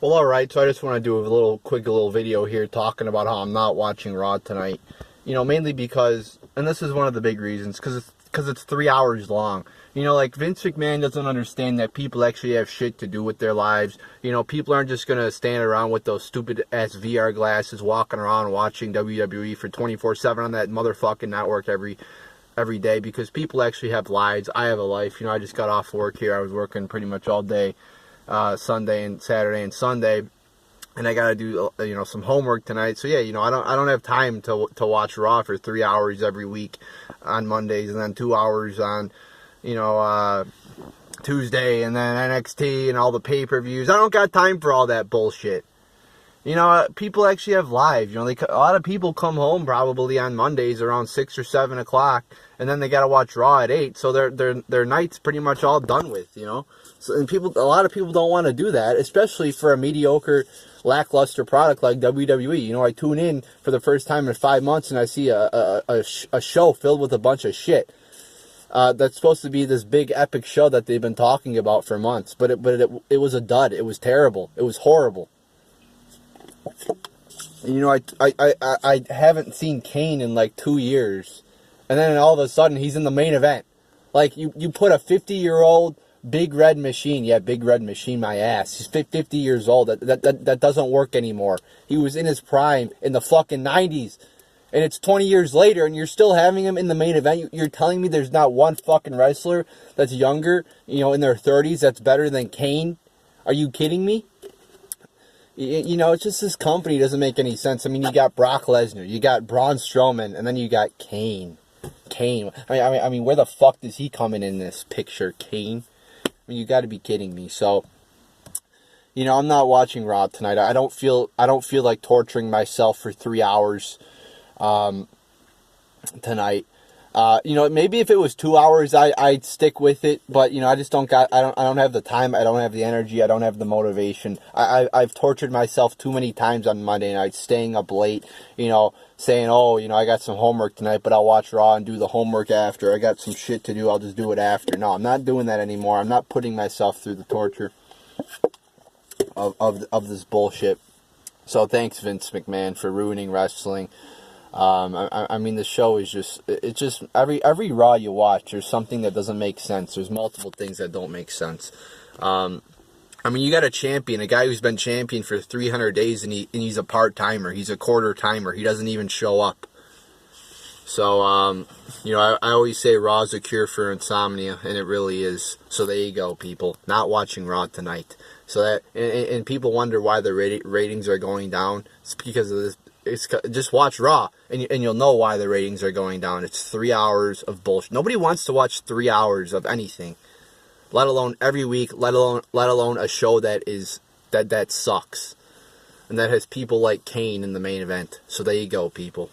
Well, alright, so I just want to do a quick little video here talking about how I'm not watching Raw tonight. You know, mainly because, and this is one of the big reasons, because it's 3 hours long. You know, like, Vince McMahon doesn't understand that people actually have shit to do with their lives. You know, people aren't just going to stand around with those stupid-ass VR glasses walking around watching WWE for 24/7 on that motherfucking network every day, because people actually have lives. I have a life. You know, I just got off work here. I was working pretty much all day. Sunday and Saturday and Sunday, and I gotta do some homework tonight. So yeah, I don't have time to watch Raw for 3 hours every week on Mondays, and then 2 hours on Tuesday, and then NXT and all the pay-per-views. I don't got time for all that bullshit. You know, people actually have lives. You know, a lot of people come home probably on Mondays around 6 or 7 o'clock, and then they gotta watch Raw at 8. So their night's pretty much all done with. You know, so and a lot of people don't want to do that, especially for a mediocre, lackluster product like WWE. You know, I tune in for the first time in 5 months, and I see a show filled with a bunch of shit. That's supposed to be this big epic show that they've been talking about for months, but it was a dud. It was terrible. It was horrible. You know, I haven't seen Kane in like 2 years, and then all of a sudden he's in the main event. Like, you put a 50-year-old Big Red Machine, yeah, Big Red Machine, my ass. He's 50 years old. That doesn't work anymore. He was in his prime in the fucking 90s, and it's 20 years later, and you're still having him in the main event. You're telling me there's not one fucking wrestler that's younger, in their 30s, that's better than Kane? Are you kidding me? You know, it's just this company doesn't make any sense. I mean, you got Brock Lesnar, you got Braun Strowman, and then you got Kane. I mean, where the fuck does he come in this picture, Kane? I mean, you got to be kidding me. So, I'm not watching Raw tonight. I don't feel like torturing myself for 3 hours tonight. Maybe if it was 2 hours, I'd stick with it, but, I just I don't have the time, I don't have the energy, I don't have the motivation. I've tortured myself too many times on Monday nights, staying up late, saying, I got some homework tonight, but I'll watch Raw and do the homework after. I got some shit to do, I'll just do it after. No, I'm not doing that anymore. I'm not putting myself through the torture of this bullshit. So thanks, Vince McMahon, for ruining wrestling. I mean, the show is it's just every Raw you watch, there's something that doesn't make sense. There's multiple things that don't make sense. I mean, you got a champion, a guy who's been champion for 300 days, and he's a part-timer. He's a quarter-timer. He doesn't even show up. So, I always say Raw's a cure for insomnia, and it really is. So there you go, people. Not watching Raw tonight. So that, and people wonder why the ratings are going down. It's because of this. Just watch Raw, and you'll know why the ratings are going down. It's 3 hours of bullshit. Nobody wants to watch 3 hours of anything, let alone every week. Let alone a show that sucks, and that has people like Kane in the main event. So there you go, people.